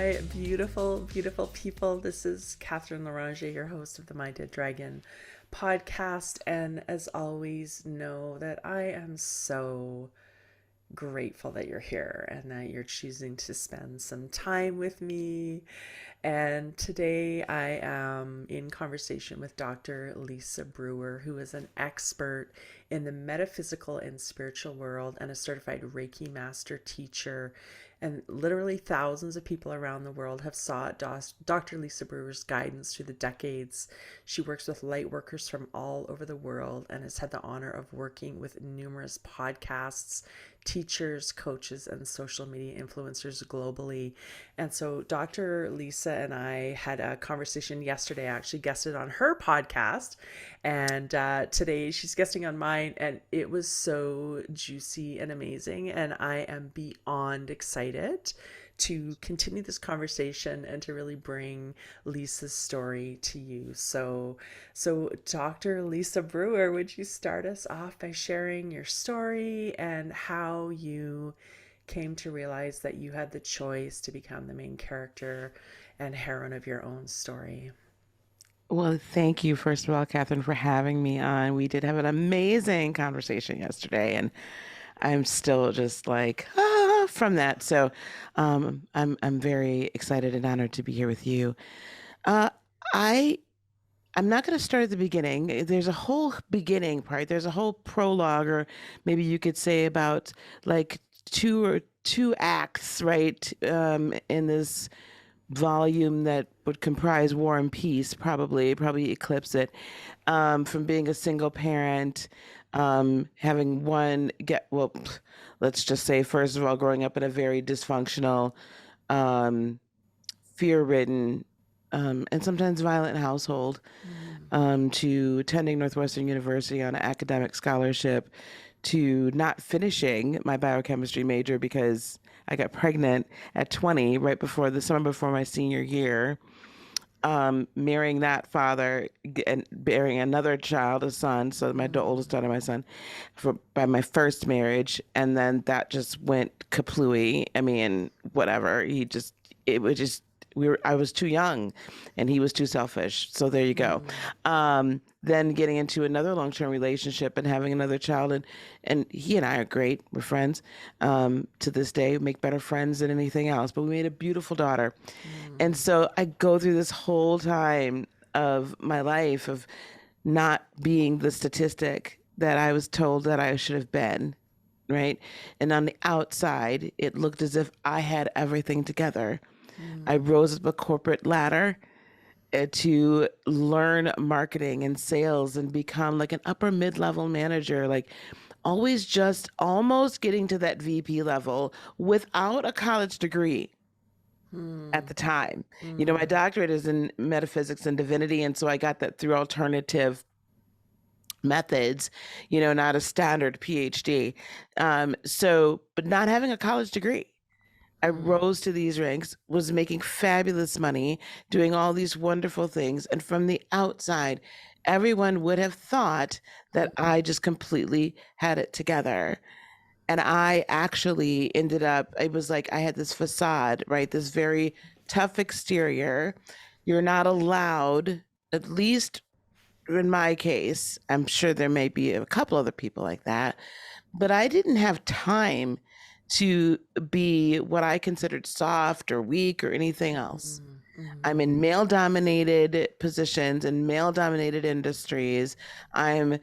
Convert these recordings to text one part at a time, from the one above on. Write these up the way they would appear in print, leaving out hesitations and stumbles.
my beautiful, beautiful people. This is Katherine Loranger, your host of the My Dead Dragon podcast. And as always, know that I am so grateful that you're here and that you're choosing to spend some time with me. And today I am in conversation with Dr. Lisa Brewer, who is an expert in the metaphysical and spiritual world and a certified Reiki Master Teacher. And literally thousands of people around the world have sought Dr. Lisa Brewer's guidance through the decades. She works with light workers from all over the world and has had the honor of working with numerous podcasts, teachers, coaches, and social media influencers globally. And so Dr. Lisa and I had a conversation yesterday. I actually guested on her podcast, and today she's guesting on mine, and it was so juicy and amazing. And I am beyond excited to continue this conversation and to really bring Lisa's story to you. So Dr. Lisa Brewer, would you start us off by sharing your story and how you came to realize that you had the choice to become the main character and heroine of your own story? Well, thank you, first of all, Catherine, for having me on. We did have an amazing conversation yesterday, and I'm still just like from that. So, I'm very excited and honored to be here with you. Uh, I I'm not going to start at the beginning. There's a whole beginning part. There's a whole prologue, or maybe you could say about like two acts, right? In this volume that would comprise War and Peace, probably eclipse it. From being a single parent, having one get well, let's just say first of all, growing up in a very dysfunctional, um, fear-ridden, and sometimes violent household, Mm. to attending Northwestern University on an academic scholarship, to not finishing my biochemistry major because I got pregnant at 20, right before the summer before my senior year, marrying that father and bearing another child, a son, so my oldest daughter, my son, by my first marriage, and then that just went kaplooey. I mean, whatever. It was just I was too young, and he was too selfish. So there you go. Mm. Then getting into another long-term relationship and having another child, and he and I are great. We're friends, to this day. Make better friends than anything else. But we made a beautiful daughter. And Mm. so I go through this whole time of my life of not being the statistic that I was told that I should have been, right? And on the outside, it looked as if I had everything together. I Mm. rose up a corporate ladder, to learn marketing and sales and become like an upper mid-level manager, like always just almost getting to that VP level without a college degree at Mm. the time. You know, my Mm. doctorate is in metaphysics and divinity, and so I got that through alternative methods, not a standard PhD. But not having a college degree. I Mm. rose to these ranks, was making fabulous money, doing all these wonderful things. And from the outside, everyone would have thought that I just completely had it together. And I actually ended up, it was like I had this facade, right? This very tough exterior. You're not allowed, at least in my case, I'm sure there may be a couple other people like that, but I didn't have time to be what I considered soft or weak or anything else. Mm. I'm Mm. in male dominated positions and male dominated industries. I'm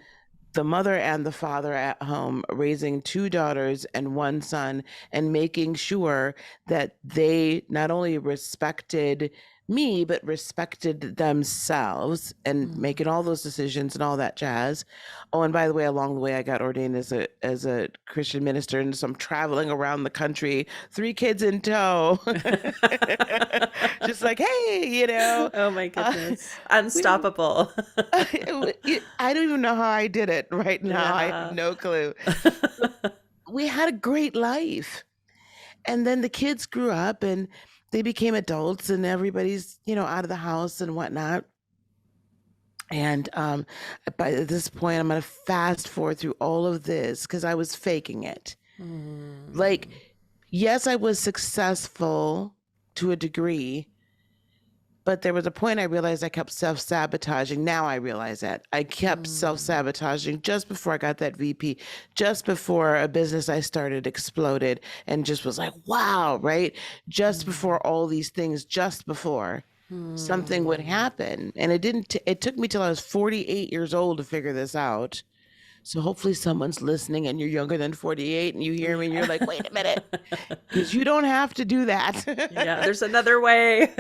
the mother and the father at home, raising two daughters and one son, and making sure that they not only respected me, but respected themselves and Mm. making all those decisions and all that jazz. Oh, and by the way, along the way, I got ordained as a Christian minister, and so I'm traveling around the country, three kids in tow, just like, hey, Oh my uh, goodness. we don't Unstoppable. I don't even know how I did it right now. I have Yeah. no clue. But we had a great life. And then the kids grew up and they became adults and everybody's, out of the house and whatnot. And by this point, I'm going to fast forward through all of this because I was faking it. Like, Mm. yes, I was successful to a degree. But there was a point I realized I kept self-sabotaging. Now I realize that. I kept self-sabotaging just before I got that VP, just before a business I started exploded and just was like, wow, right? Just before all these things, just before something would happen. And it took me till I was 48 years old to figure this out. So hopefully someone's listening and you're younger than 48 and you hear me and you're like, wait a minute, because you don't have to do that. Yeah, there's another way.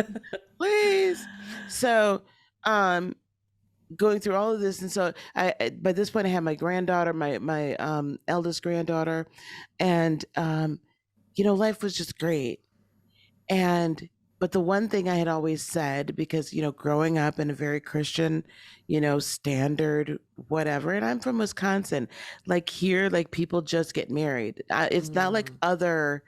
Please. So, going through all of this, and so by this point I had my granddaughter, my eldest granddaughter, and life was just great. And but the one thing I had always said, because growing up in a very Christian, standard whatever, and I'm from Wisconsin, like here, like people just get married. It's not like other.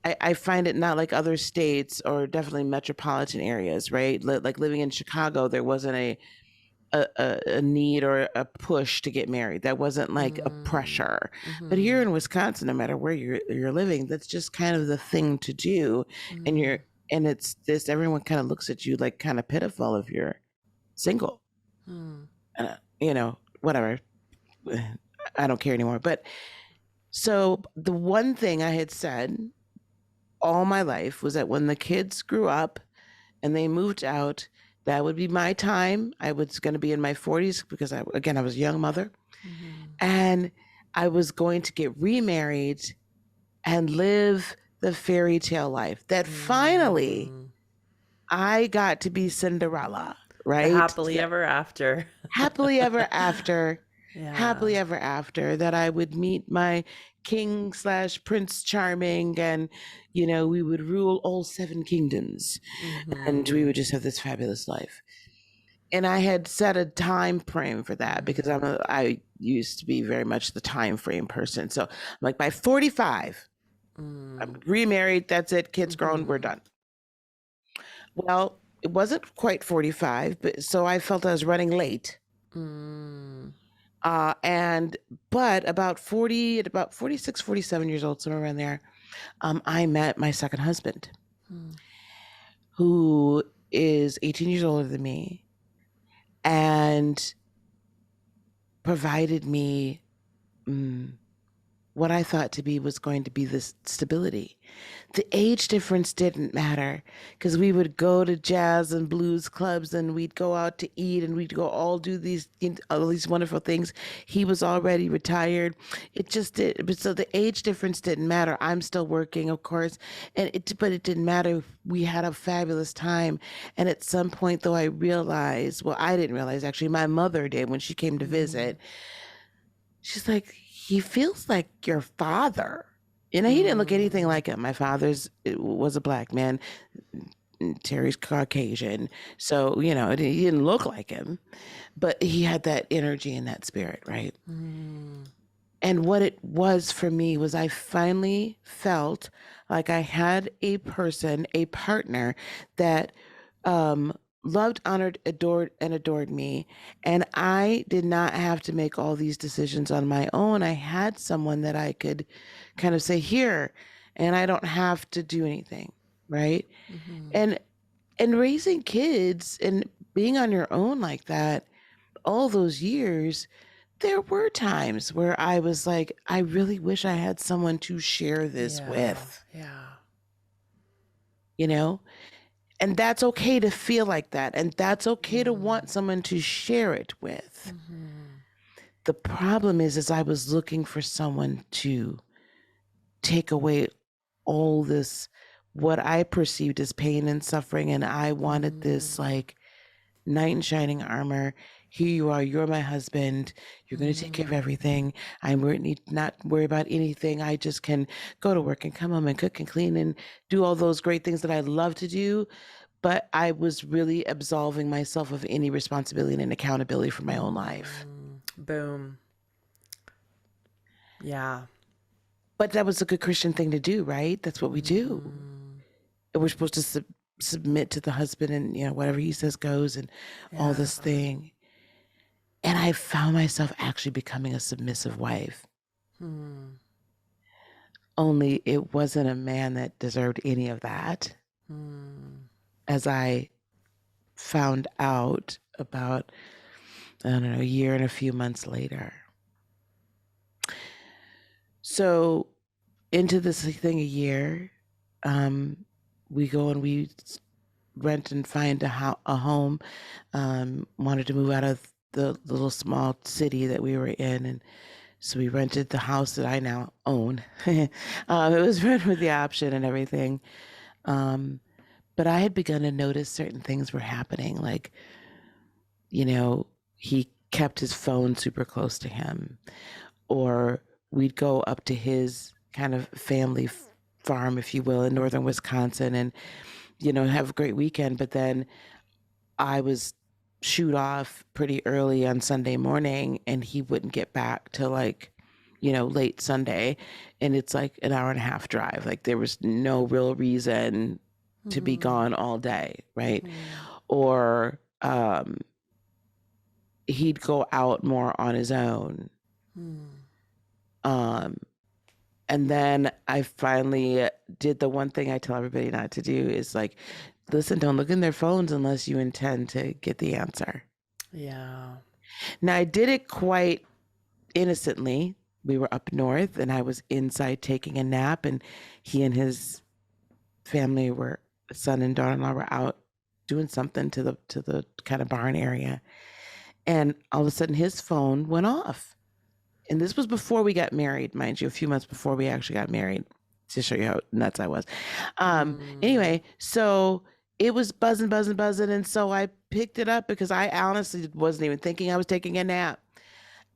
I find it not like other states or definitely metropolitan areas, right? Like living in Chicago, there wasn't a need or a push to get married. That wasn't like a pressure. But here in Wisconsin, no matter where you're living, that's just kind of the thing to do. And it's this, everyone kind of looks at you like kind of pitiful if you're single. Whatever. I don't care anymore. But so the one thing I had said all my life was that when the kids grew up and they moved out, that would be my time. I was going to be in my 40s because I was a young mother. And I was going to get remarried and live the fairy tale life that finally I got to be Cinderella, right? The happily ever after. Happily ever after. Yeah. Happily ever after, that I would meet my king/Prince Charming, and we would rule all 7 kingdoms, and we would just have this fabulous life. And I had set a time frame for that because I used to be very much the time frame person. So I'm like, by 45, I'm remarried, that's it, kids grown, we're done. Well, it wasn't quite 45, but so I felt I was running late. But about 46, 47 years old, somewhere around there, I met my second husband, who is 18 years older than me, and provided me what I thought was going to be this stability. The age difference didn't matter because we would go to jazz and blues clubs and we'd go out to eat and we'd go all do all these wonderful things. He was already retired. It just did. But so the age difference didn't matter. I'm still working, of course, but it didn't matter. We had a fabulous time. And at some point, though, I realized, well, I didn't realize actually, my mother did when she came to visit. She's like, he feels like your father. He didn't look anything like him. My father's was a black man. Terry's Caucasian. So, he didn't look like him, but he had that energy and that spirit, right? And what it was for me was I finally felt like I had a partner that loved, honored, adored me. And I did not have to make all these decisions on my own. I had someone that I could kind of say here, and I don't have to do anything, right? And raising kids and being on your own like that, all those years, there were times where I was like, I really wish I had someone to share this with. And that's okay to feel like that. And that's okay to want someone to share it with. The problem is I was looking for someone to take away all this, what I perceived as pain and suffering. And I wanted this like knight in shining armor. Here you are, you're my husband. You're going to take care of everything. I need not worry about anything. I just can go to work and come home and cook and clean and do all those great things that I love to do. But I was really absolving myself of any responsibility and accountability for my own life. Boom. Yeah. But that was a good Christian thing to do, right? That's what we do. And we're supposed to submit to the husband and, whatever he says goes and all this thing. And I found myself actually becoming a submissive wife. Only it wasn't a man that deserved any of that. Mm. as I found out about, I don't know, a year and a few months later. So into this thing a year, um, we go and we rent and find a home. Wanted to move out of the little small city that we were in, and so we rented the house that I now own. It was rent with the option and everything. Um, but I had begun to notice certain things were happening. Like, you know, he kept his phone super close to him, or we'd go up to his kind of family farm, if you will, in northern Wisconsin, and have a great weekend. But then I was shoot off pretty early on Sunday morning, and he wouldn't get back till like, late Sunday, and it's like an hour and a half drive. Like there was no real reason to be Mm. gone all day, right? Mm. Or he'd go out more on his own. Mm. Um, and then I finally did the one thing I tell everybody not to do is like, listen, don't look in their phones unless you intend to get the answer. Yeah. Now, I did it quite innocently. We were up north and I was inside taking a nap, and he and his family were, son and daughter-in-law, were out doing something to the kind of barn area. And all of a sudden his phone went off. And this was before we got married, mind you, a few months before we actually got married, to show you how nuts I was. Mm. Anyway, so it was buzzing, buzzing, buzzing. And so I picked it up because I honestly wasn't even thinking I was taking a nap.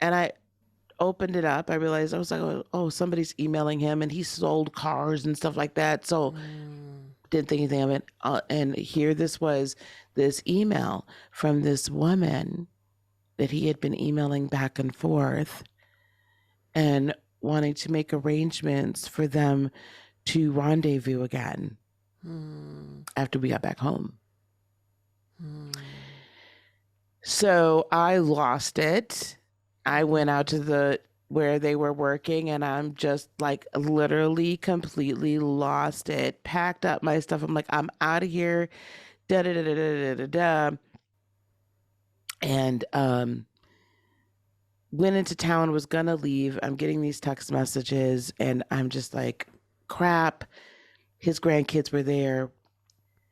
And I opened it up. I realized, I was like, oh, somebody's emailing him, and he sold cars and stuff like that. So Mm. didn't think anything of it. And here this was, this email from this woman that he had been emailing back and forth and wanting to make arrangements for them to rendezvous again Mm. after we got back home. Mm. So I lost it. I went out to where they were working, and I'm just like literally completely lost it. Packed up my stuff. I'm like, I'm out of here. Da da da da da da da. And went into town, was gonna leave. I'm getting these text messages, and I'm just like, crap. His grandkids were there.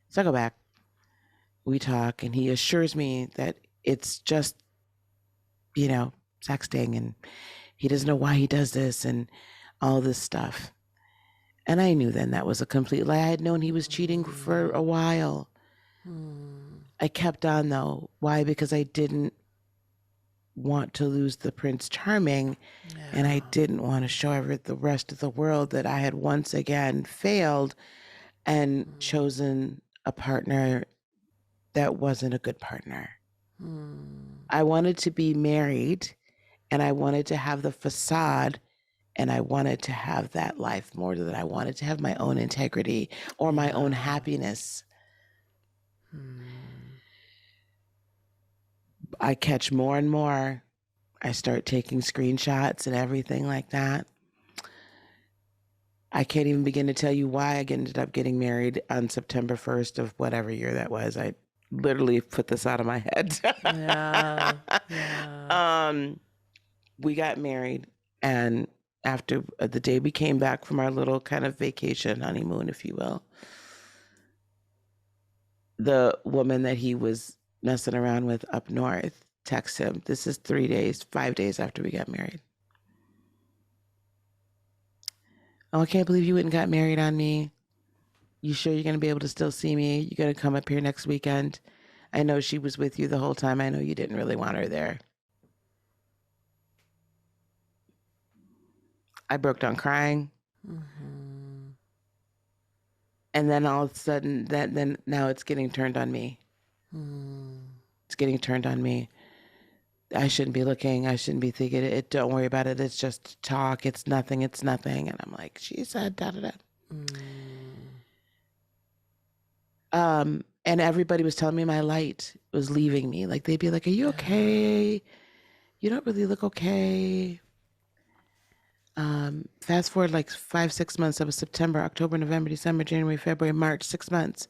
So I go back. We talk, and he assures me that it's just, sexting, and he doesn't know why he does this and all this stuff. And I knew then that was a complete lie. I had known he was cheating for a while. Mm. I kept on though. Why? Because I didn't want to lose the Prince Charming, and I Yeah. didn't want to show the rest of the world that I had once again failed and Mm. chosen a partner that wasn't a good partner. Mm. I wanted to be married, and I wanted to have the facade, and I wanted to have that life more than I wanted to have my own integrity or my own Yeah. happiness. Mm. I catch more and more. I start taking screenshots and everything like that. I can't even begin to tell you why I ended up getting married on September 1st of whatever year that was. I literally put this out of my head. Yeah. Yeah. um, we got married, and after the day we came back from our little kind of vacation, honeymoon, if you will, the woman that he was messing around with up north texts him. This is 5 days after we got married. Oh, I can't believe you went and got married on me. You sure you're going to be able to still see me? You're going to come up here next weekend? I know she was with you the whole time. I know you didn't really want her there. I broke down crying. Mm-hmm. And then all of a sudden, then now it's getting turned on me. Mm. It's getting turned on me. I shouldn't be looking. I shouldn't be thinking it. Don't worry about it. It's just talk. It's nothing. It's nothing. And I'm like, she said da da da. Mm. And everybody was telling me my light was leaving me. Like they'd be like, "Are you Yeah. okay? You don't really look okay." Fast forward like 5, 6 months. That was September, October, November, December, January, February, March, 6 months.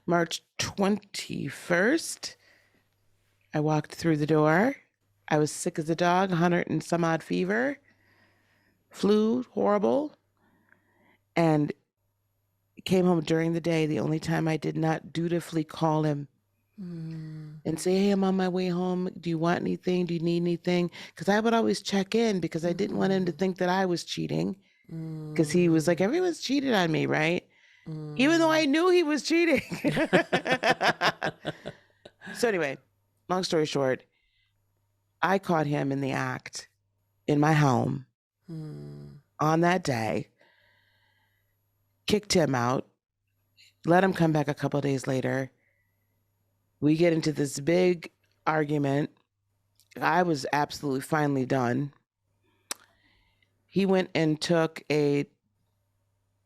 March 21st, I walked through the door. I was sick as a dog, 100 and some odd fever, flu, horrible, and came home during the day. The only time I did not dutifully call him and say, hey, I'm on my way home. Do you want anything? Do you need anything? Because I would always check in because I didn't want him to think that I was cheating. Because he was like, everyone's cheated on me, right? Even though I knew he was cheating. So anyway, long story short, I caught him in the act in my home on that day, kicked him out, let him come back a couple of days later. We get into this big argument. I was absolutely finally done. He went and took a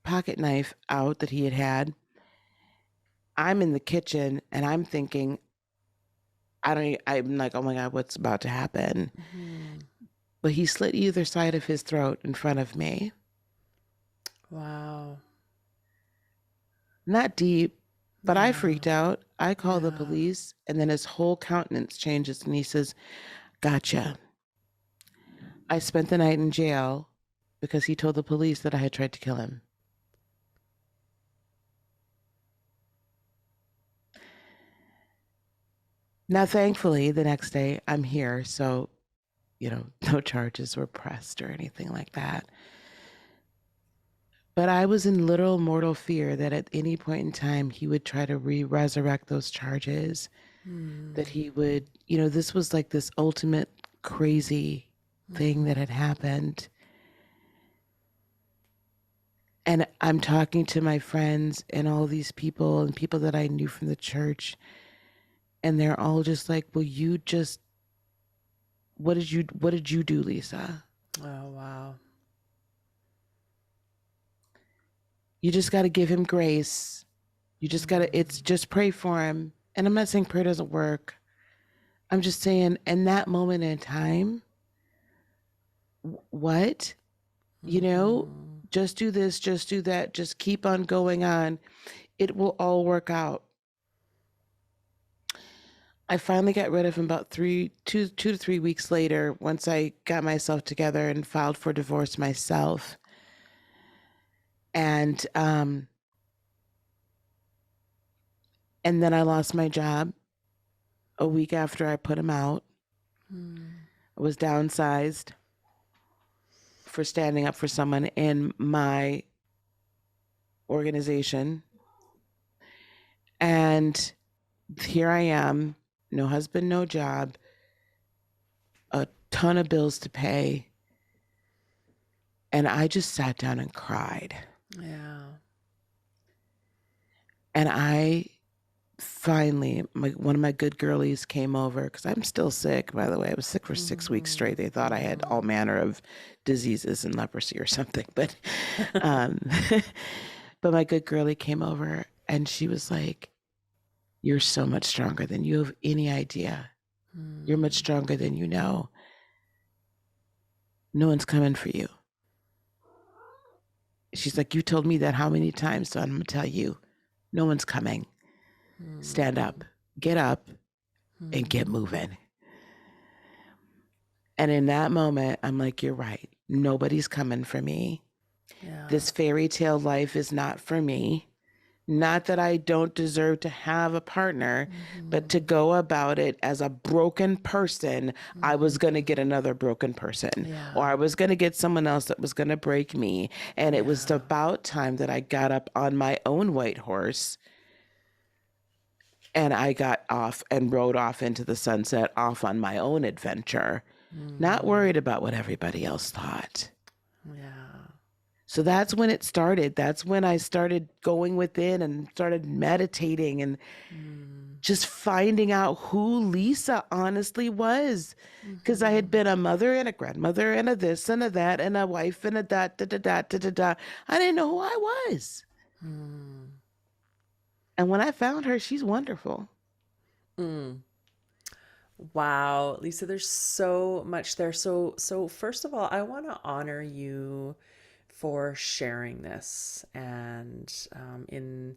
pocket knife out that he had had. I'm in the kitchen and I'm thinking, I'm like, oh my God, what's about to happen? But he slit either side of his throat in front of me. Wow. Not deep, but I freaked out. I called the police, and then his whole countenance changes and he says, gotcha. I spent the night in jail because he told the police that I had tried to kill him. Now, thankfully, the next day I'm here, so, no charges were pressed or anything like that. But I was in literal mortal fear that at any point in time he would try to resurrect those charges, that he would, this was like this ultimate crazy thing that had happened. And I'm talking to my friends and all these people and people that I knew from the church, and they're all just like, well, what did you do, Lisa? Oh, wow. You just got to give him grace. You just got to, it's just pray for him. And I'm not saying prayer doesn't work. I'm just saying in that moment in time, what? Just do this, just do that, just keep on going on. It will all work out. I finally got rid of him about 2 to 3 weeks later, once I got myself together and filed for divorce myself. And then I lost my job a week after I put him out. I was downsized for standing up for someone in my organization. And here I am, no husband, no job, a ton of bills to pay. And I just sat down and cried. Yeah. And I finally, one of my good girlies came over, because I'm still sick, by the way. I was sick for 6 weeks straight. They thought I had all manner of diseases and leprosy or something. But, but my good girlie came over and she was like, you're so much stronger than you have any idea. You're much stronger than you know. No one's coming for you. She's like, you told me that how many times? So I'm going to tell you, no one's coming. Stand up, and get moving. And in that moment, I'm like, you're right. Nobody's coming for me. Yeah. This fairy tale life is not for me. Not that I don't deserve to have a partner, but to go about it as a broken person, I was going to get another broken person, or I was going to get someone else that was going to break me. And it was about time that I got up on my own white horse and I got off and rode off into the sunset, off on my own adventure, not worried about what everybody else thought. Yeah. So that's when it started. That's when I started going within and started meditating and just finding out who Lisa honestly was. Because I had been a mother and a grandmother and a this and a that and a wife and a that, da, da, da, da, da, da. I didn't know who I was. And when I found her, she's wonderful. Wow, Lisa, there's so much there. So first of all, I want to honor you for sharing this. And in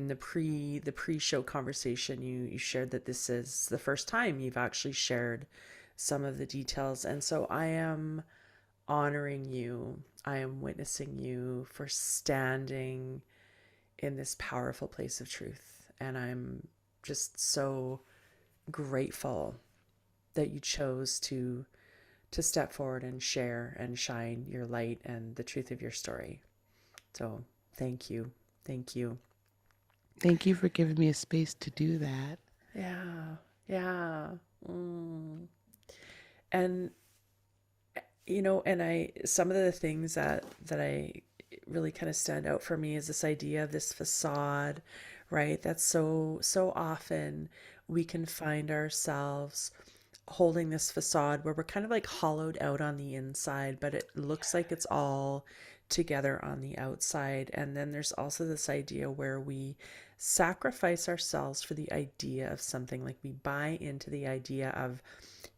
the pre-show conversation, you shared that this is the first time you've actually shared some of the details. And so I am honoring you. I am witnessing you for standing in this powerful place of truth. And I'm just so grateful that you chose to step forward and share and shine your light and the truth of your story. So, thank you. Thank you. Thank you for giving me a space to do that. Yeah. Yeah. Mm. And and some of the things that I really kind of stand out for me is this idea of this facade, right? That's so often we can find ourselves holding this facade where we're kind of like hollowed out on the inside, but it looks like it's all together on the outside. And then there's also this idea where we sacrifice ourselves for the idea of something, like we buy into the idea of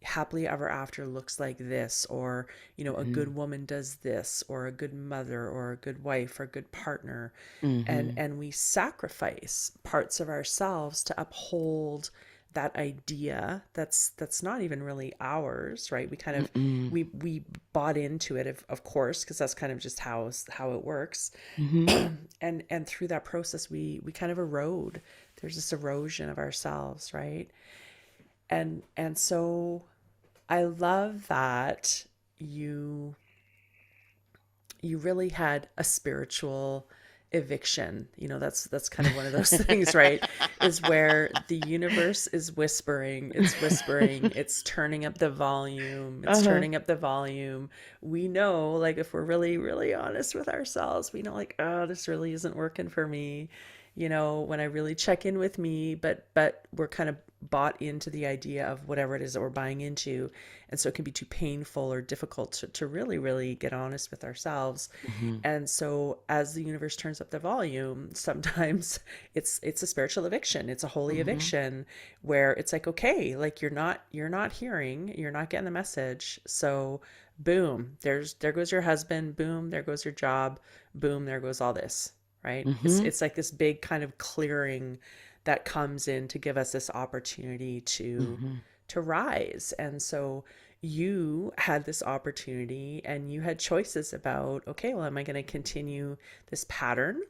happily ever after looks like this, or a Mm-hmm. good woman does this, or a good mother, or a good wife, or a good partner. and Mm-hmm. and we sacrifice parts of ourselves to uphold that idea that's not even really ours, right? We kind of Mm-mm. we bought into it, of course, because that's kind of just how it works. Mm-hmm. And through that process we kind of erode. There's this erosion of ourselves, right? And so I love that you you really had a spiritual eviction. That's kind of one of those things, right? Is where the universe is whispering, it's turning up the volume, Uh-huh. We know, like, if we're really, really honest with ourselves, we know, like, oh, this really isn't working for me. When I really check in with me, but we're kind of bought into the idea of whatever it is that we're buying into. And so it can be too painful or difficult to really, really get honest with ourselves. Mm-hmm. And so as the universe turns up the volume, sometimes it's a spiritual eviction. It's a holy Mm-hmm. eviction where it's like, okay, like you're not getting the message. So boom, there goes your husband, boom, there goes your job, boom, there goes all this, right? It's Mm-hmm. it's like this big kind of clearing that comes in to give us this opportunity Mm-hmm. to rise. And so you had this opportunity and you had choices about, okay, well, am I going to continue this pattern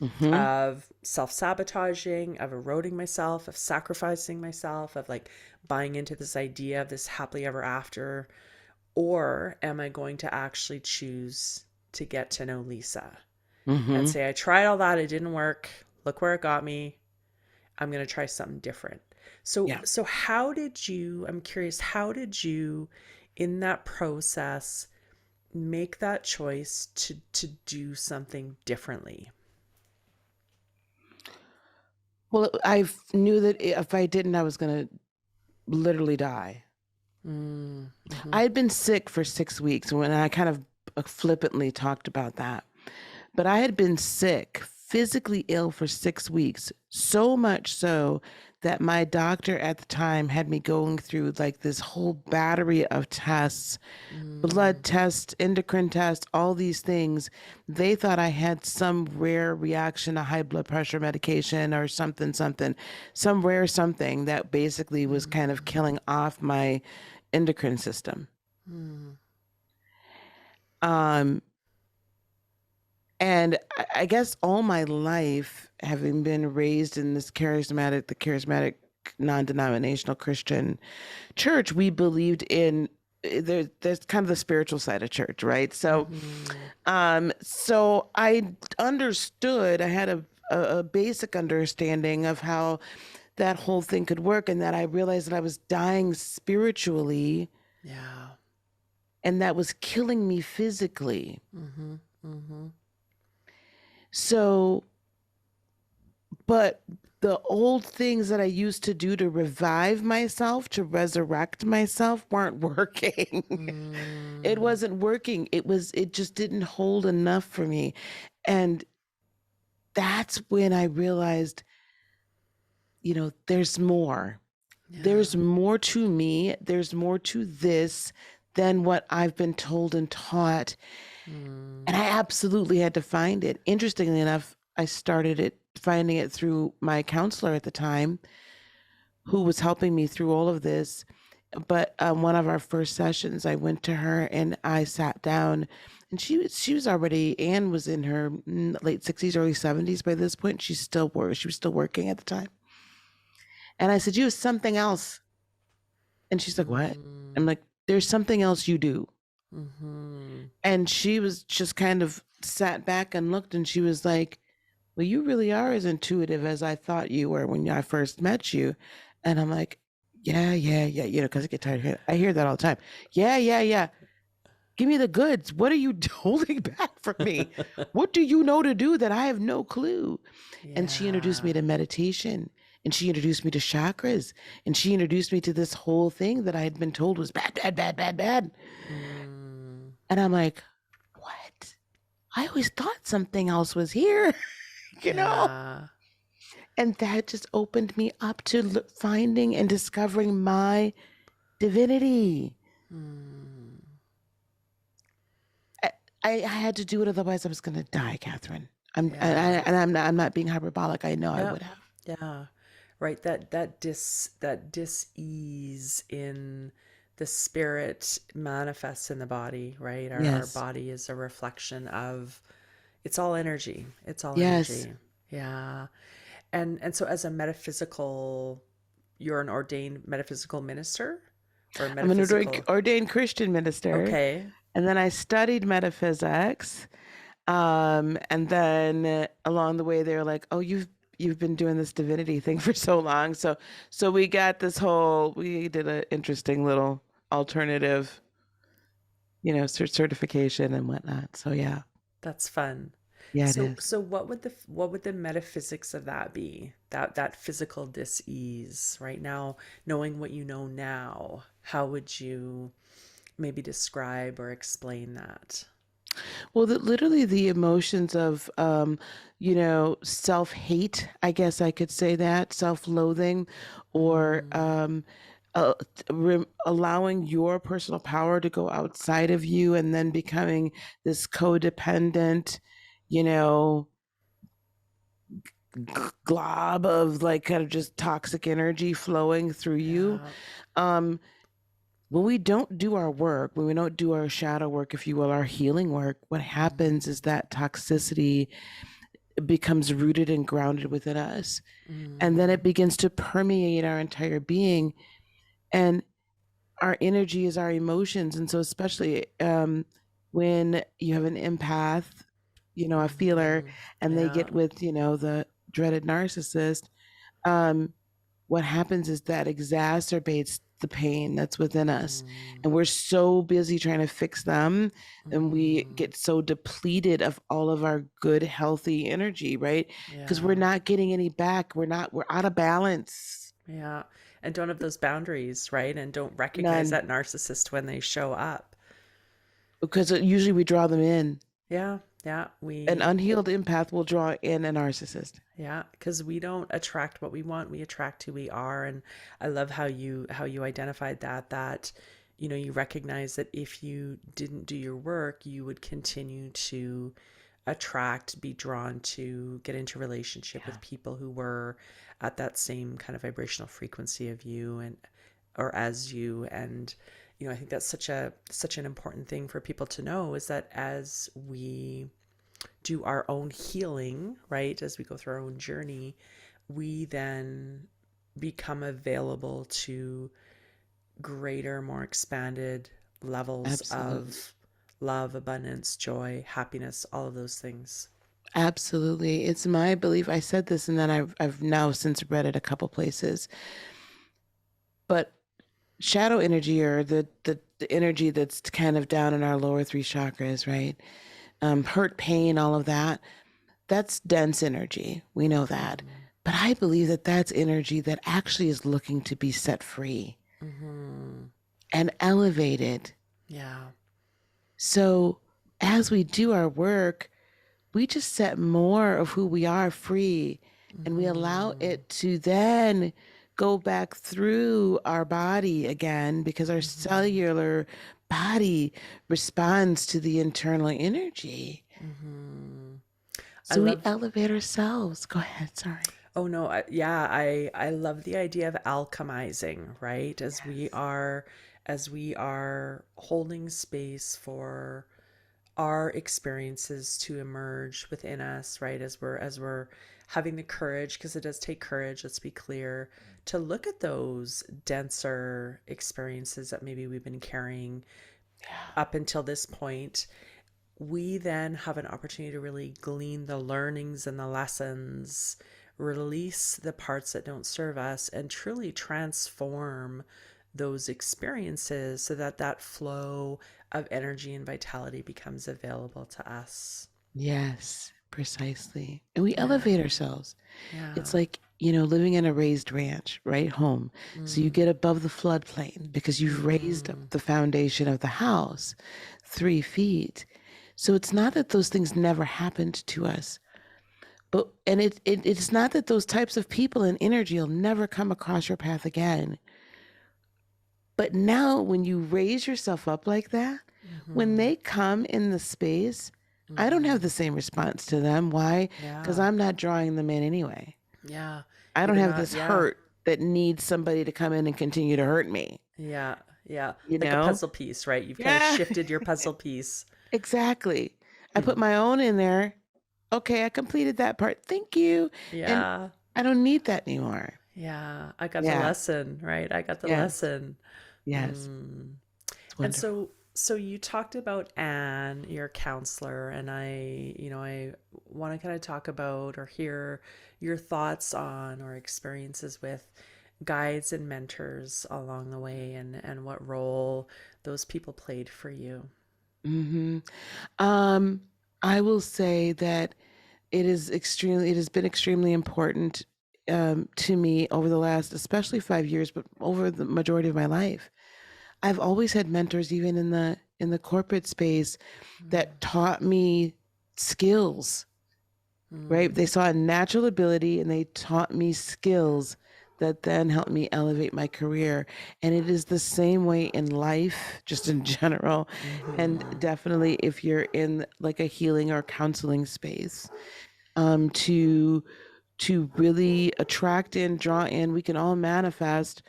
Mm-hmm. of self-sabotaging, of eroding myself, of sacrificing myself, of like buying into this idea of this happily ever after, or am I going to actually choose to get to know Lisa and Mm-hmm. say, I tried all that, it didn't work, look where it got me, I'm going to try something different. So Yeah. so how did you, I'm curious, how did you in that process make that choice to do something differently? Well, knew that if I didn't, I was going to literally die. Mm-hmm. I had been sick for 6 weeks when I kind of flippantly talked about that. But I had been sick, physically ill for 6 weeks, so much so that my doctor at the time had me going through like this whole battery of tests, blood Mm. tests, endocrine tests, all these things. They thought I had some rare reaction to high blood pressure medication or something, some rare something that basically was kind of Mm. killing off my endocrine system. Mm. Um, And I guess all my life, having been raised in the charismatic non-denominational Christian church, we believed in there's kind of the spiritual side of church, right? Mm-hmm. So I understood, I had a basic understanding of how that whole thing could work, and that I realized that I was dying spiritually Yeah. and that was killing me physically. Mm-hmm. Mm-hmm. So but the old things that I used to do to revive myself, to resurrect myself, weren't working. It Mm. wasn't working. It just didn't hold enough for me. And that's when I realized, there's more. There's Yeah. more to me, there's more to this than what I've been told and taught. Mm. And I absolutely had to find it. Interestingly enough, I started finding it through my counselor at the time, who was helping me through all of this. But one of our first sessions, I went to her and I sat down, and she was already, Anne was in her late 60s, early 70s by this point. She was still working at the time. And I said, "You have something else." And she's like, "What?" I'm Mm. like, "There's something else you do." Mm-hmm. And she was just kind of sat back and looked, and she was like, "Well, you really are as intuitive as I thought you were when I first met you." And I'm like, "Yeah, yeah, yeah." Because I get tired of hearing, I hear that all the time. "Yeah, yeah, yeah. Give me the goods. What are you holding back from me? What do you know to do that I have no clue?" And she introduced me Yeah. to meditation, and she introduced me to chakras, and she introduced me to this whole thing that I had been told was bad, bad, bad, bad, bad. Mm. And I'm like, "What? I always thought something else was here," you know? Yeah. And that just opened me up to finding and discovering my divinity. Mm. I, I had to do it, otherwise I was going to die, Katherine. Yeah. And I'm not being hyperbolic. I know I Yep. would have. Yeah. Right. That dis-ease in the spirit manifests in the body, right? Our Yes. body is a reflection of, it's all energy. It's all Yes. energy. Yeah. And so as a metaphysical, you're an ordained metaphysical minister or a I'm an metaphysical. ordained Christian minister. Okay. And then I studied metaphysics. And then along the way, they were like, "Oh, you've been doing this divinity thing for so long." So we did an interesting little alternative, certification and whatnot. So yeah, That's fun. yeah, it is. So what would the metaphysics of that be? That physical dis-ease right now, knowing what you know now, how would you maybe describe or explain that? Well, literally the emotions of, self-hate, I guess I could say that, self-loathing, or Mm, allowing your personal power to go outside of you and then becoming this codependent, you know, glob of like kind of just toxic energy flowing through you. yeah. Um, when we don't do our work, when we don't do our shadow work, if you will, our healing work, what happens is Mm, that toxicity becomes rooted and grounded within us. And then mm, it begins to permeate our entire being. And our energy is our emotions. And so, especially when you have an empath, a feeler, mm, and they yeah. get with, the dreaded narcissist, um, what happens is that exacerbates the pain that's within us. Mm, And we're so busy trying to fix them, and we mm, get so depleted of all of our good, healthy energy, right? Because we're yeah. not getting any back. We're out of balance. Yeah. And don't have those boundaries, right? And don't recognize None. that narcissist when they show up. Because usually we draw them in. Yeah. Yeah. An unhealed empath will draw in a narcissist. Yeah, because we don't attract what we want, we attract who we are. And I love how you identified that you recognize that if you didn't do your work, you would continue to attract, be drawn to, get into relationship Yeah, with people who were at that same kind of vibrational frequency of you and or as you. And I think that's such an important thing for people to know, is that as we do our own healing, right, as we go through our own journey, we then become available to greater, more expanded levels absolutely. of love, abundance, joy, happiness, all of those things. Absolutely. It's my belief. I said this and then I've now since read it a couple places. But shadow energy, or the energy that's kind of down in our lower three chakras, right? Hurt, pain, all of that. That's dense energy. We know that. Mm-hmm. But I believe that that's energy that actually is looking to be set free Mm-hmm. and elevated. Yeah. So as we do our work, we just set more of who we are free, and we allow Mm-hmm. it to then go back through our body again because our Mm-hmm. cellular body responds to the internal energy. Mm-hmm. I So we love. elevate ourselves. Go ahead, sorry. Oh no, yeah, I love the idea of alchemizing, right? Yes. As we are holding space for our experiences to emerge within us, right? As we're having the courage, because it does take courage, let's be clear, to look at those denser experiences that maybe we've been carrying Yeah. up until this point. We then have an opportunity to really glean the learnings and the lessons, release the parts that don't serve us, and truly transform those experiences so that that flow of energy and vitality becomes available to us. Yes, precisely. And we Yeah. elevate ourselves. It's Yeah. like, living in a raised ranch, right? Home. So you Mm. get above the floodplain because you've raised up Mm-hmm. the foundation of the house 3 feet. So it's not that those things never happened to us, but it's not that those types of people and energy will never come across your path again. But now when you raise yourself up like that, when Mm-hmm. they come in the space, I don't have Mm-hmm. the same response to them. Why? Because Yeah. I'm not drawing them in anyway. Yeah. I don't You're have not, this yeah. hurt that needs somebody to come in and continue to hurt me, Yeah. Yeah. you Like a know? puzzle piece, right? You've kind of Yeah, shifted your puzzle piece. exactly. I put And my own in there. Okay, I completed that part. Thank you. And yeah. I don't need that anymore. Yeah, I got the Yeah. lesson, right? I got the Yes. lesson. Yes. Mm. It's And wonderful. so you talked about Anne, your counselor, and I want to kind of talk about or hear your thoughts on or experiences with guides and mentors along the way and what role those people played for you. Hmm. Um, I will say that it has been extremely important to me over the last, especially 5 years, but over the majority of my life. I've always had mentors, even in the corporate space, that taught me skills, right? Mm, They saw a natural ability and they taught me skills that then helped me elevate my career. And it is the same way in life, just in general. And mm-hmm, definitely if you're in like a healing or counseling space, um, to to really attract in, draw in, we can all manifest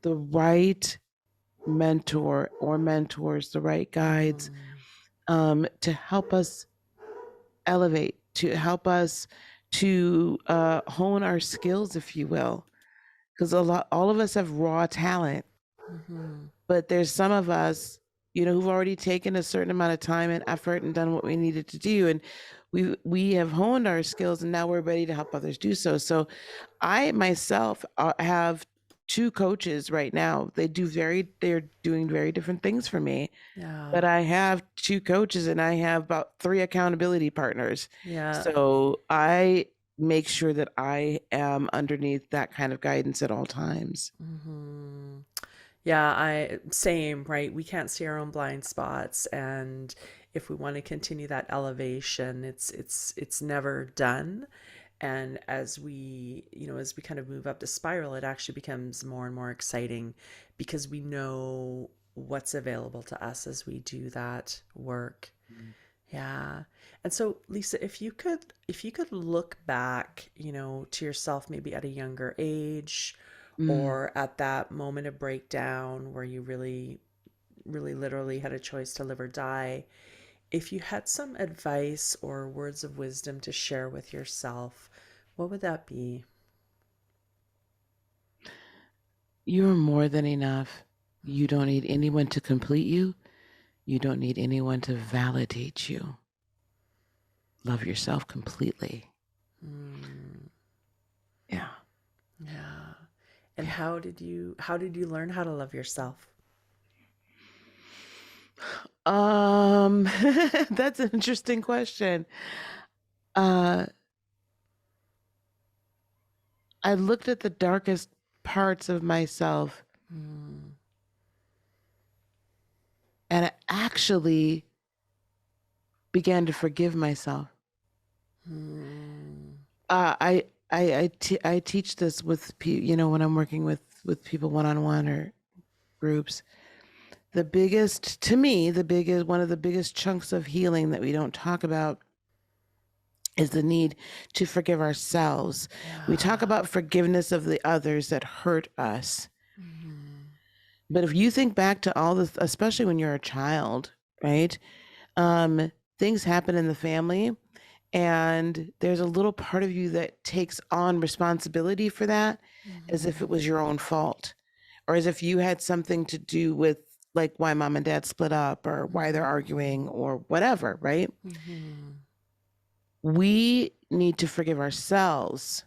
the right mentor or mentors, the right guides, mm, to help us elevate, to help us to hone our skills, if you will. Because all of us have raw talent, mm-hmm. but there's some of us, who've already taken a certain amount of time and effort and done what we needed to do, and we have honed our skills, and now we're ready to help others do so. So, I myself have two coaches right now. They're doing very different things for me, Yeah, but I have two coaches and I have about three accountability partners. yeah. So I make sure that I am underneath that kind of guidance at all times. Mm-hmm. Yeah, I same, right? We can't see our own blind spots, and if we want to continue that elevation, it's never done. And as we kind of move up the spiral, it actually becomes more and more exciting because we know what's available to us as we do that work. Yeah. And so Lisa, if you could look back, to yourself maybe at a younger age Mm. or at that moment of breakdown where you really literally had a choice to live or die, if you had some advice or words of wisdom to share with yourself, what would that be? You're more than enough. You don't need anyone to complete you. You don't need anyone to validate you. Love yourself completely. Mm, Yeah. yeah. And Yeah. how did you learn how to love yourself? That's an interesting question. Uh, I looked at the darkest parts of myself Mm, and I actually began to forgive myself. mm, I I teach this with when I'm working with people one-on-one or groups. The biggest, to me, the biggest, one of the biggest chunks of healing that we don't talk about is the need to forgive ourselves. We talk Yeah. about forgiveness of the others that hurt us. Mm-hmm. But if you think back to all this, especially when you're a child, right? Um, Things happen in the family, and there's a little part of you that takes on responsibility for that as if it Mm-hmm. was your own fault, or as if you had something to do with like why mom and dad split up or why they're arguing or whatever, right? Mm-hmm. We need to forgive ourselves.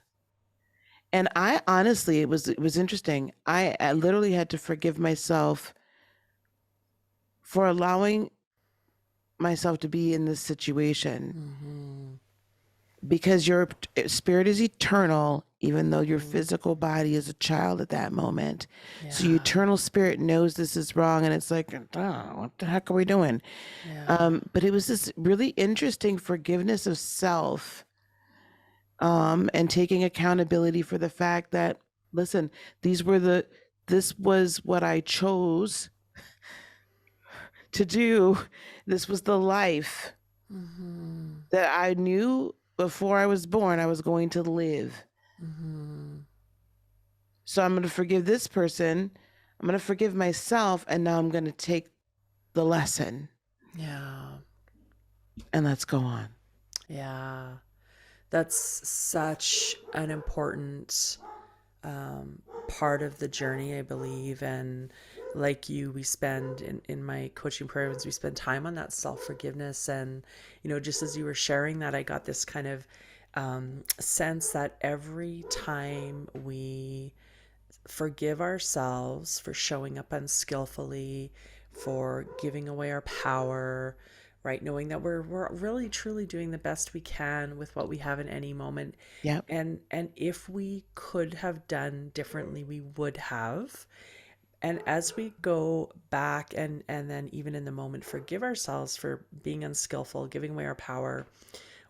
And I honestly, it was interesting. I literally had to forgive myself for allowing myself to be in this situation, Mm-hmm. because your spirit is eternal, even though your Mm-hmm. physical body is a child at that moment. So your Yeah. eternal spirit knows this is wrong, and it's like, oh, what the heck are we doing? Yeah. But it was this really interesting forgiveness of self, and taking accountability for the fact that, listen, this was what I chose to do. This was the life Mm-hmm. that I knew before I was born I was going to live. Mm-hmm. So I'm going to forgive this person. I'm going to forgive myself. And now I'm going to take the lesson Yeah. and let's go on. Yeah. That's such an important part of the journey, I believe. And like you, we spend in my coaching programs, we spend time on that self forgiveness. And, just as you were sharing that, I got this kind of sense that every time we forgive ourselves for showing up unskillfully, for giving away our power, right? Knowing that we're really truly doing the best we can with what we have in any moment. Yep. And if we could have done differently, we would have. And as we go back and then even in the moment forgive ourselves for being unskillful, giving away our power,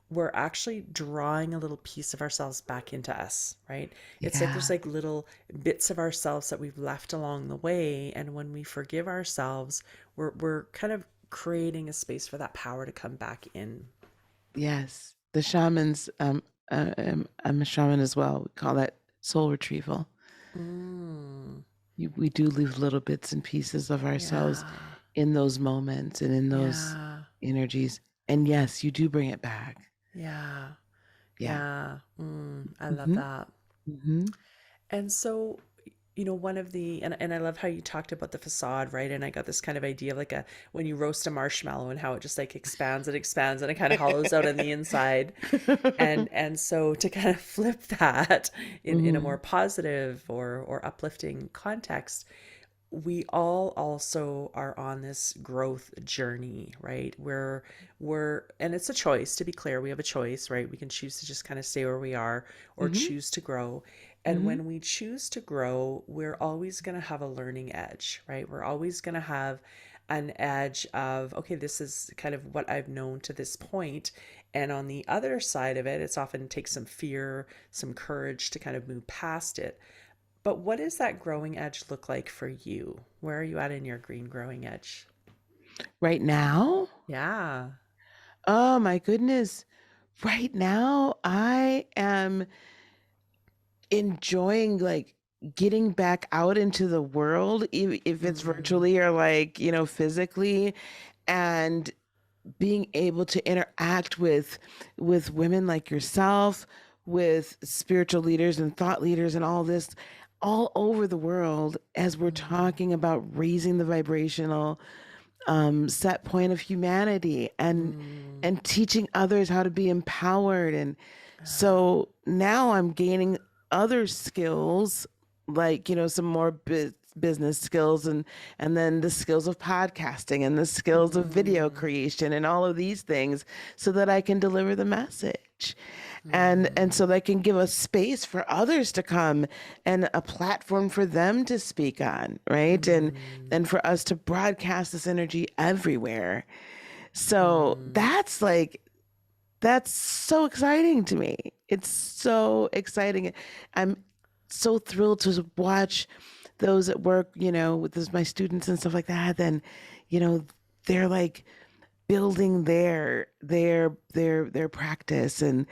we're actually drawing a little piece of ourselves back into us, right? It's like there's Yeah. like little bits of ourselves that we've left along the way. And when we forgive ourselves, we're kind of creating a space for that power to come back in. Yes. The shamans, I'm a shaman as well. We call that soul retrieval. Mm, We do leave little bits and pieces of ourselves yeah. in those moments and in those Yeah. energies. And yes, you do bring it back. Yeah. Yeah. Yeah. I love Mm-hmm. that. Mm-hmm. And so, one of and I love how you talked about the facade, right? And I got this kind of idea of like when you roast a marshmallow and how it just like expands and it kind of hollows out on the inside. And so to kind of flip that in a Mm-hmm. more positive or uplifting context, we all also are on this growth journey, right? And it's a choice, to be clear. We have a choice, right? We can choose to just kind of stay where we are or Mm-hmm. choose to grow. And Mm-hmm. when we choose to grow, we're always going to have a learning edge, right? We're always going to have an edge of, okay, this is kind of what I've known to this point. And on the other side of it, it's often takes some fear, some courage to kind of move past it. But what does that growing edge look like for you? Where are you at in your green growing edge? Right now? Yeah. Oh my goodness. Right now, I am enjoying like getting back out into the world, if it's Mm, virtually or like, physically, and being able to interact with women like yourself, with spiritual leaders and thought leaders and all this all over the world, as we're mm, talking about raising the vibrational set point of humanity, mm. and teaching others how to be empowered. And Ah, so now I'm gaining other skills, like some more business skills, and then the skills of podcasting and the skills of video mm, creation and all of these things, so that I can deliver the message, and mm, so that I can give a space for others to come, and a platform for them to speak on, right? mm, And for us to broadcast this energy everywhere. So mm. that's so exciting to me. It's so exciting. I'm so thrilled to watch those at work, with my students and stuff like that. And, you know, they're like building their practice, and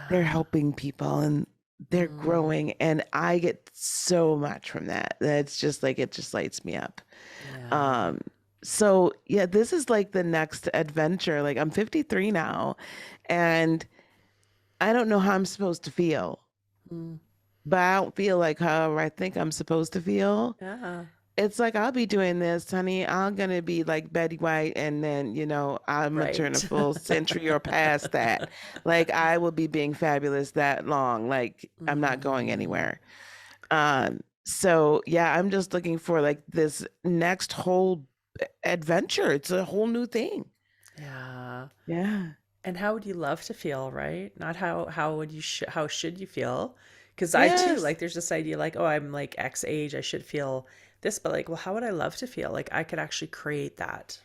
they're Yeah. helping people, and they're Mm, growing. And I get so much from that. That's just like, it just lights me up. yeah. Um, so yeah, this is like the next adventure. Like, I'm 53 now, and I don't know how I'm supposed to feel, Mm, but I don't feel like how I think I'm supposed to feel. yeah. It's like, I'll be doing this, honey. I'm gonna be like Betty White, and then, I'm gonna turn a Right. full century or past that. Like, I will be being fabulous that long. Like, I'm not going Mm, anywhere. So yeah, I'm just looking for like this next whole adventure. It's a whole new thing. yeah. Yeah. And how would you love to feel, right? Not how would you how should you feel? Because I too, Yes. like, there's this idea like, oh, I'm like X age, I should feel this, but like, well, how would I love to feel? Like I could actually create that.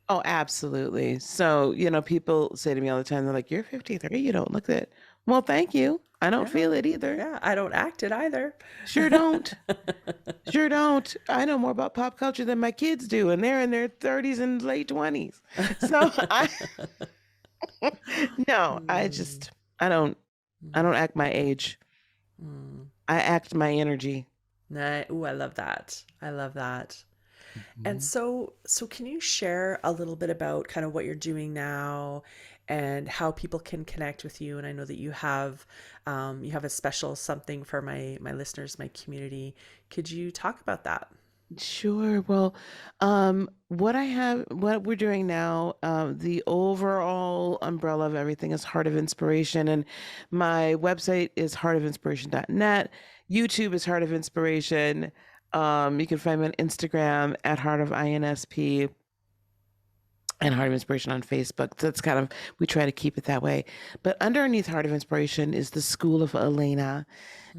Oh, absolutely. So, people say to me all the time, they're like, "You're 53, you don't look it." Well, thank you. I don't Yeah. feel it either. Yeah. I don't act it either. Sure don't. Sure don't. I know more about pop culture than my kids do, and they're in their 30s and late 20s. So no, Mm, I don't, I mm, don't act my age. mm. I act my energy. Ooh, I love that. I love that. And Mhm. so can you share a little bit about kind of what you're doing now and how people can connect with you? And I know that you have a special something for my listeners, my community. Could you talk about that? Sure. Well, what we're doing now, the overall umbrella of everything is Heart of Inspiration, and my website is heartofinspiration.net. YouTube is Heart of Inspiration. You can find me on Instagram at Heart of INSP, and Heart of Inspiration on Facebook. That's kind of, we try to keep it that way. But underneath Heart of Inspiration is the School of Elena.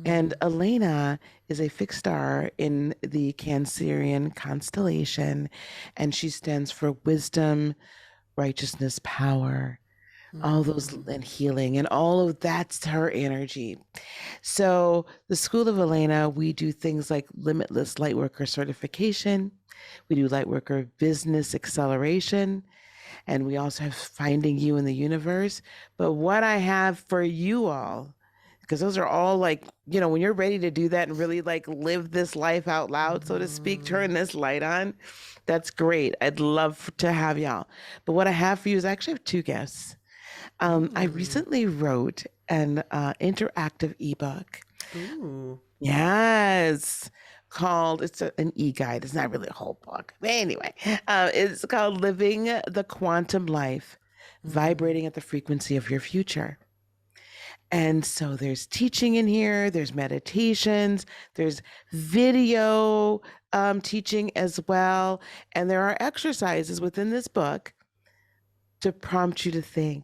And Mm, Elena is a fixed star in the Cancerian constellation, and she stands for wisdom, righteousness, power, all those, mm, and healing, and all of that's her energy. So, the School of Elena, we do things like limitless lightworker certification, we do lightworker business acceleration, and we also have finding you in the universe. But what I have for you all, because those are all like, when you're ready to do that and really like live this life out loud, so to speak, mm, turn this light on, that's great. I'd love to have y'all. But what I have for you is, I actually have two gifts. I mm. recently wrote an interactive ebook. Ooh. Yes. An e-guide. It's not really a whole book. But anyway, it's called Living the Quantum Life, Mm, Vibrating at the Frequency of Your Future. And so there's teaching in here, there's meditations, there's video teaching as well. And there are exercises within this book to prompt you to think,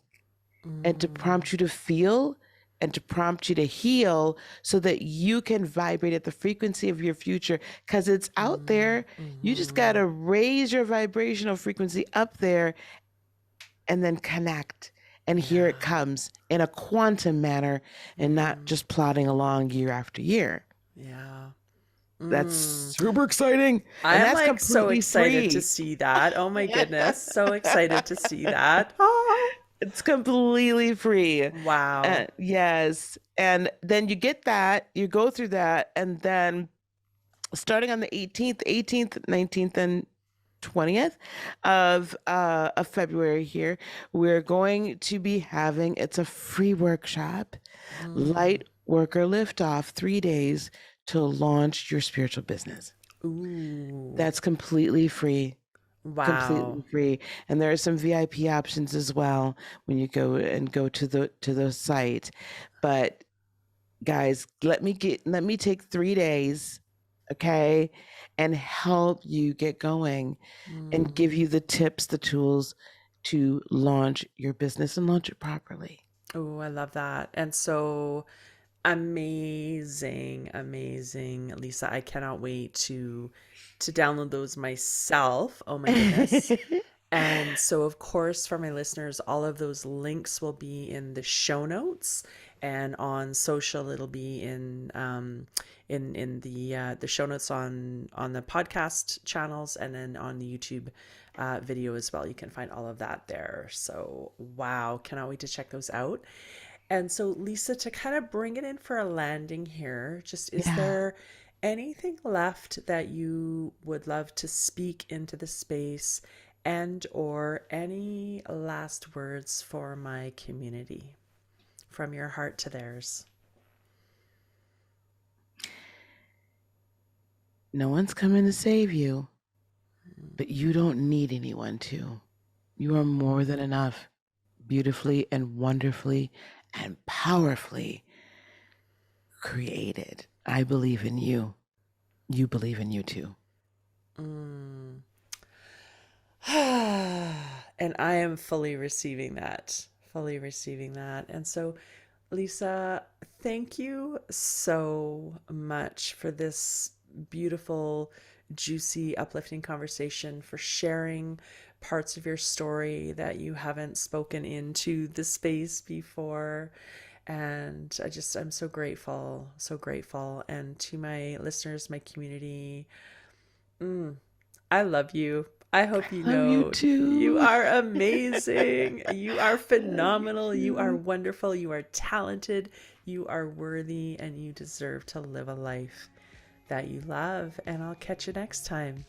and to mm, prompt you to feel, and to prompt you to heal, so that you can vibrate at the frequency of your future, because it's out mm, there. You just got mm. to raise your vibrational frequency up there, and then connect. And here it Yeah. comes in a quantum manner, and not Mm, just plodding along year after year. yeah. That's Mm. super exciting. And I'm that's like so completely excited to free. see that. Oh my goodness. So excited to see that. Oh, It's completely free. wow. Yes. And then you get that, you go through that, and then starting on the 18th, 19th, and 20th of February here, we're going to be having, it's a free workshop, Mm. Light Worker Liftoff, 3 days to launch your spiritual business. Ooh. That's completely free. Wow. Completely free. And there are some VIP options as well when you go to the site. But guys, let me take 3 days, okay, and help you get going, and Mm. give you the tips, the tools to launch your business, and launch it properly. Oh, I love that. And so amazing, amazing, Lisa. I cannot wait to download those myself. Oh my goodness. And so, of course, for my listeners, all of those links will be in the show notes. and on social it'll be in the show notes on the podcast channels, and then on the YouTube video as well. You can find all of that there. So wow, cannot wait to check those out. And so, Lisa, to kind of bring it in for a landing here, just is Yeah. there anything left that you would love to speak into the space, and or any last words for my community from your heart to theirs? No one's coming to save you, but you don't need anyone to. You are more than enough, beautifully and wonderfully and powerfully created. I believe in you. You believe in you too. Mm. And I am fully receiving that, fully receiving that. And so, Lisa, thank you so much for this beautiful, juicy, uplifting conversation, for sharing parts of your story that you haven't spoken into the space before. And I'm so grateful, so grateful. And to my listeners, my community, I love you. I hope you Love you know you too. are amazing. You are Love you phenomenal. You are too. wonderful. You are talented. You are worthy, and you deserve to live a life that you love. And I'll catch you next time.